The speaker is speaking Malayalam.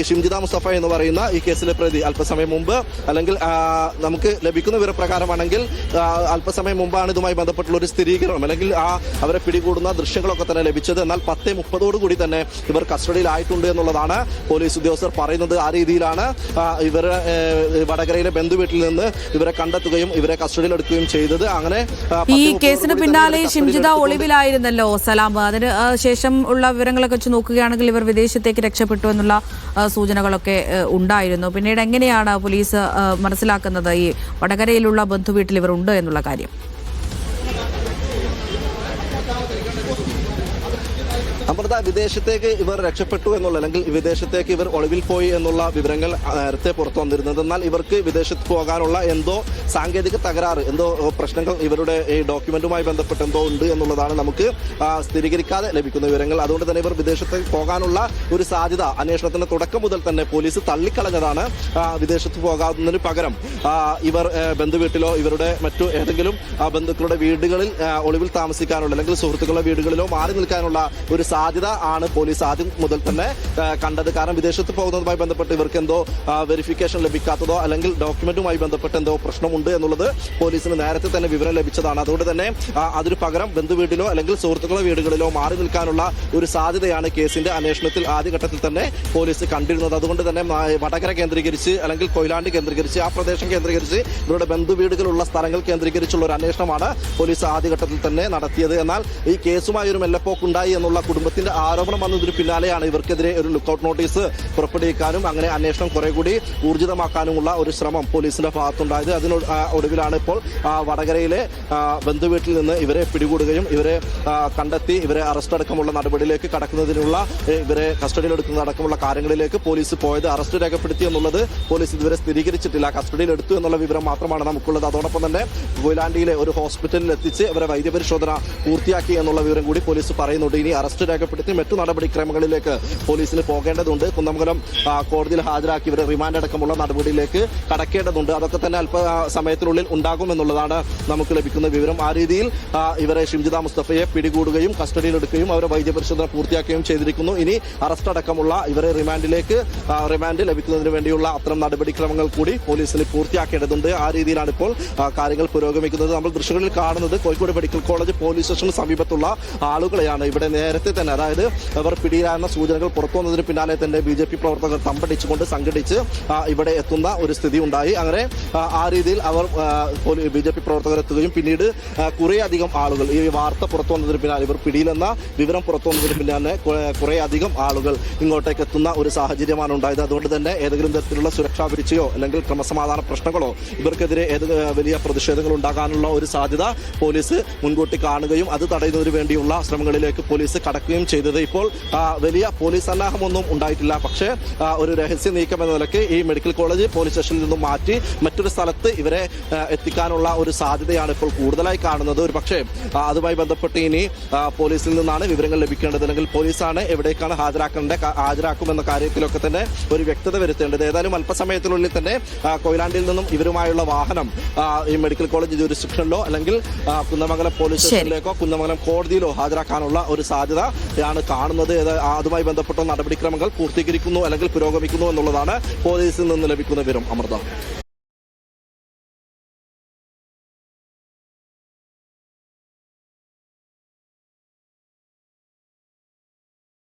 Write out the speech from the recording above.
ഷിംജിത മുസ്തഫ എന്ന് പറയുന്ന ഈ കേസിലെ പ്രതി അല്പസമയം മുമ്പ്, അല്ലെങ്കിൽ നമുക്ക് ലഭിക്കുന്ന വിവരപ്രകാരമാണെങ്കിൽ അല്പസമയം മുമ്പാണ് ഇതുമായി ബന്ധപ്പെട്ടുള്ള ഒരു സ്ഥിരീകരണം അല്ലെങ്കിൽ അവരെ പിടികൂടുന്ന ദൃശ്യങ്ങളൊക്കെ തന്നെ ലഭിച്ചത്. എന്നാൽ 10:30 തന്നെ ഇവർ കസ്റ്റഡിയിലായിട്ടുണ്ട് എന്നുള്ളതാണ് പോലീസ് ഉദ്യോഗസ്ഥർ പറയുന്നത്. ആ രീതിയിലാണ് ഇവരെ വടകരയിലെ ബന്ധുവീട്ടിൽ നിന്ന് ഇവരെ കണ്ടെത്തുകയും ഇവരെ കസ്റ്റഡിയിലെടുക്കുകയും ചെയ്തത്. അങ്ങനെ ഈ കേസിന് പിന്നാലെ ഷിംജിത ഒളിവിലായിരുന്നല്ലോ സലാം. അതിന് ശേഷം ഉള്ള വിവരങ്ങളൊക്കെ വെച്ച് നോക്കുകയാണെങ്കിൽ ഇവർ വിദേശത്തേക്ക് രക്ഷപ്പെട്ടു എന്നുള്ള സൂചനകളൊക്കെ ഉണ്ടായിരുന്നു. പിന്നീട് എങ്ങനെയാണ് പോലീസ് മനസ്സിലാക്കുന്നത് ഈ വടകരയിലുള്ള ബന്ധുവീട്ടിൽ ഇവർ ഉണ്ട് എന്നുള്ള കാര്യം? അമൃത, വിദേശത്തേക്ക് ഇവർ രക്ഷപ്പെട്ടു എന്നുള്ള അല്ലെങ്കിൽ വിദേശത്തേക്ക് ഇവർ ഒളിവിൽ പോയി എന്നുള്ള വിവരങ്ങൾ നേരത്തെ പുറത്തു വന്നിരുന്നത്. എന്നാൽ ഇവർക്ക് വിദേശത്ത് പോകാനുള്ള എന്തോ സാങ്കേതിക തകരാറ്, എന്തോ പ്രശ്നങ്ങൾ ഇവരുടെ ഈ ഡോക്യുമെന്റുമായി ബന്ധപ്പെട്ട് എന്തോ ഉണ്ട് എന്നുള്ളതാണ് നമുക്ക് സ്ഥിരീകരിക്കാതെ ലഭിക്കുന്ന വിവരങ്ങൾ. അതുകൊണ്ട് തന്നെ ഇവർ വിദേശത്തേക്ക് പോകാനുള്ള ഒരു സാധ്യത അന്വേഷണത്തിന്റെ തുടക്കം മുതൽ തന്നെ പോലീസ് തള്ളിക്കളഞ്ഞതാണ്. വിദേശത്ത് പോകാവുന്നതിന് പകരം ഇവർ ബന്ധുവീട്ടിലോ ഇവരുടെ മറ്റു ഏതെങ്കിലും ബന്ധുക്കളുടെ വീടുകളിൽ ഒളിവിൽ താമസിക്കാനുള്ള അല്ലെങ്കിൽ സുഹൃത്തുക്കളുടെ വീടുകളിലോ മാറി നിൽക്കാനുള്ള ഒരു സാധ്യത ആണ് പോലീസ് ആദ്യം മുതൽ തന്നെ കണ്ടത്. കാരണം വിദേശത്ത് പോകുന്നതുമായി ബന്ധപ്പെട്ട് ഇവർക്ക് എന്തോ വെരിഫിക്കേഷൻ ലഭിക്കാത്തതോ അല്ലെങ്കിൽ ഡോക്യുമെന്റുമായി ബന്ധപ്പെട്ട് എന്തോ പ്രശ്നമുണ്ട് എന്നുള്ളത് പോലീസിന് നേരത്തെ തന്നെ വിവരം ലഭിച്ചതാണ്. അതുകൊണ്ട് തന്നെ അതിന് പകരം ബന്ധുവീട്ടിലോ അല്ലെങ്കിൽ സുഹൃത്തുക്കളുടെ വീടുകളിലോ മാറി നിൽക്കാനുള്ള ഒരു സാധ്യതയാണ് കേസിന്റെ അന്വേഷണത്തിൽ ആദ്യഘട്ടത്തിൽ തന്നെ പോലീസ് കണ്ടിരുന്നത്. അതുകൊണ്ട് തന്നെ വടകര കേന്ദ്രീകരിച്ച് അല്ലെങ്കിൽ കൊയിലാണ്ടി കേന്ദ്രീകരിച്ച് ആ പ്രദേശം കേന്ദ്രീകരിച്ച് ഇവരുടെ ബന്ധുവീടുകളുള്ള സ്ഥലങ്ങൾ കേന്ദ്രീകരിച്ചുള്ള ഒരു അന്വേഷണമാണ് പോലീസ് ആദ്യഘട്ടത്തിൽ തന്നെ നടത്തിയത്. എന്നാൽ ഈ കേസുമായി ഒരു മെല്ലപ്പോക്കുണ്ടായി എന്നുള്ള കുടുംബത്തിന്റെ ആരോപണം വന്നതിന് പിന്നാലെയാണ് ഇവർക്കെതിരെ ഒരു ലുക്കൌട്ട് നോട്ടീസ് പുറപ്പെടുവിക്കാനും അങ്ങനെ അന്വേഷണം കുറെ കൂടി ഊർജിതമാക്കാനുമുള്ള ഒരു ശ്രമം പോലീസിന്റെ ഭാഗത്തുണ്ടായത്. ഒടുവിലാണ് ഇപ്പോൾ വടകരയിലെ ബന്ധുവീട്ടിൽ നിന്ന് ഇവരെ പിടികൂടുകയും ഇവരെ കണ്ടെത്തി ഇവരെ അറസ്റ്റ് അടക്കമുള്ള നടപടിയിലേക്ക് കടക്കുന്നതിനുള്ള ഇവരെ കസ്റ്റഡിയിലെടുക്കുന്ന അടക്കമുള്ള കാര്യങ്ങളിലേക്ക് പോലീസ് പോയത്. അറസ്റ്റ് രേഖപ്പെടുത്തി എന്നുള്ളത് പോലീസ് ഇതുവരെ സ്ഥിരീകരിച്ചിട്ടില്ല. കസ്റ്റഡിയിൽ എടുത്തു എന്നുള്ള വിവരം മാത്രമാണ് നമുക്കുള്ളത്. അതോടൊപ്പം തന്നെ കൊയിലാണ്ടിയിലെ ഒരു ഹോസ്പിറ്റലിൽ എത്തിച്ച് ഇവരെ വൈദ്യപരിശോധന പൂർത്തിയാക്കി എന്നുള്ള വിവരം കൂടി പോലീസ് പറയുന്നുണ്ട്. ഇനി അറസ്റ്റ് രേഖപ്പെടുത്തി മറ്റു നടപടിക്രമങ്ങളിലേക്ക് പോലീസിന് പോകേണ്ടതുണ്ട്. കുന്നമംഗലം കോടതിയിൽ ഹാജരാക്കി ഇവരെ റിമാൻഡ് അടക്കമുള്ള നടപടിയിലേക്ക് കടക്കേണ്ടതുണ്ട്. അതൊക്കെ തന്നെ അല്പ സമയത്തിനുള്ളിൽ ഉണ്ടാകുമെന്നുള്ളതാണ് നമുക്ക് ലഭിക്കുന്ന വിവരം. ആ രീതിയിൽ ഇവരെ ഷിംജിത മുസ്തഫയെ പിടികൂടുകയും കസ്റ്റഡിയിലെടുക്കുകയും അവരെ വൈദ്യപരിശോധന പൂർത്തിയാക്കുകയും ചെയ്തിരിക്കുന്നു. ഇനി അറസ്റ്റ് അടക്കമുള്ള ഇവരെ റിമാൻഡ് ലഭിക്കുന്നതിന് വേണ്ടിയുള്ള അത്തരം നടപടിക്രമങ്ങൾ കൂടി പോലീസിന് പൂർത്തിയാക്കേണ്ടതുണ്ട്. ആ രീതിയിലാണ് ഇപ്പോൾ കാര്യങ്ങൾ പുരോഗമിക്കുന്നത്. നമ്മൾ ദൃശ്യങ്ങളിൽ കാണുന്നത് കോഴിക്കോട് മെഡിക്കൽ കോളേജ് പോലീസ് സ്റ്റേഷന് സമീപത്തുള്ള ആളുകളെയാണ്. ഇവിടെ നേരത്തെ തന്നെ അതായത് അവർ പിടിയിലാകുന്ന സൂചനകൾ പുറത്തു വന്നതിന് പിന്നാലെ തന്നെ BJP പ്രവർത്തകർ തമ്പടിച്ചുകൊണ്ട് സംഘടിച്ച് ഇവിടെ എത്തുന്ന ഒരു സ്ഥിതി ഉണ്ടായി. അങ്ങനെ ആ രീതിയിൽ അവർ BJP പ്രവർത്തകർ എത്തുകയും പിന്നീട് കുറേയധികം ആളുകൾ ഈ വാർത്ത പുറത്തു വന്നതിന് പിന്നാലെ ഇവർ പിടിയിലെന്ന വിവരം പുറത്തു വന്നതിന് പിന്നാലെ കുറേയധികം ആളുകൾ ഇങ്ങോട്ടേക്ക് എത്തുന്ന ഒരു സാഹചര്യമാണ് ഉണ്ടായത്. അതുകൊണ്ട് തന്നെ ഏതെങ്കിലും തരത്തിലുള്ള സുരക്ഷാ വീഴ്ചയോ അല്ലെങ്കിൽ ക്രമസമാധാന പ്രശ്നങ്ങളോ ഇവർക്കെതിരെ വലിയ പ്രതിഷേധങ്ങൾ ഉണ്ടാകാനുള്ള ഒരു സാധ്യത പോലീസ് മുൻകൂട്ടി കാണുകയും അത് തടയുന്നതിന് വേണ്ടിയുള്ള ശ്രമങ്ങളിലേക്ക് പോലീസ് കടക്കുകയും ചെയ്തത്. ഇപ്പോൾ വലിയ പോലീസ് സന്നാഹമൊന്നും ഉണ്ടായിട്ടില്ല. പക്ഷേ ഒരു രഹസ്യ നീക്കം എന്ന നിലയ്ക്ക് ഈ മെഡിക്കൽ കോളേജ് പോലീസ് സ്റ്റേഷനിൽ നിന്നും മാറ്റി മറ്റൊരു സ്ഥലത്ത് ഇവരെ എത്തിക്കാനുള്ള ഒരു സാധ്യതയാണ് ഇപ്പോൾ കൂടുതലായി കാണുന്നത്. ഒരു പക്ഷേ അതുമായി ബന്ധപ്പെട്ട് ഇനി പോലീസിൽ നിന്നാണ് വിവരങ്ങൾ ലഭിക്കേണ്ടത്, അല്ലെങ്കിൽ പോലീസാണ് എവിടേക്കാണ് ഹാജരാക്കുമെന്ന കാര്യത്തിലൊക്കെ തന്നെ ഒരു വ്യക്തത വരുത്തേണ്ടത്. ഏതായാലും അല്പസമയത്തിനുള്ളിൽ തന്നെ കൊയിലാണ്ടിയിൽ നിന്നും ഇവരുമായുള്ള വാഹനം ഈ മെഡിക്കൽ കോളേജ് ജൂറിസ്ഡിക്ഷനിലോ അല്ലെങ്കിൽ കുന്നമംഗലം പോലീസ് സ്റ്റേഷനിലേക്കോ കുന്നമംഗലം കോടതിയിലോ ഹാജരാക്കാനുള്ള ഒരു സാധ്യതയാണ് കാണുന്നത്. അതുമായി ബന്ധപ്പെട്ട നടപടിക്രമങ്ങൾ പൂർത്തീകരിക്കുന്നു അല്ലെങ്കിൽ പുരോഗമിക്കുന്നു എന്നുള്ളതാണ് പോലീസിൽ നിന്ന് ലഭിക്കുന്ന വിവരം. അമൃത.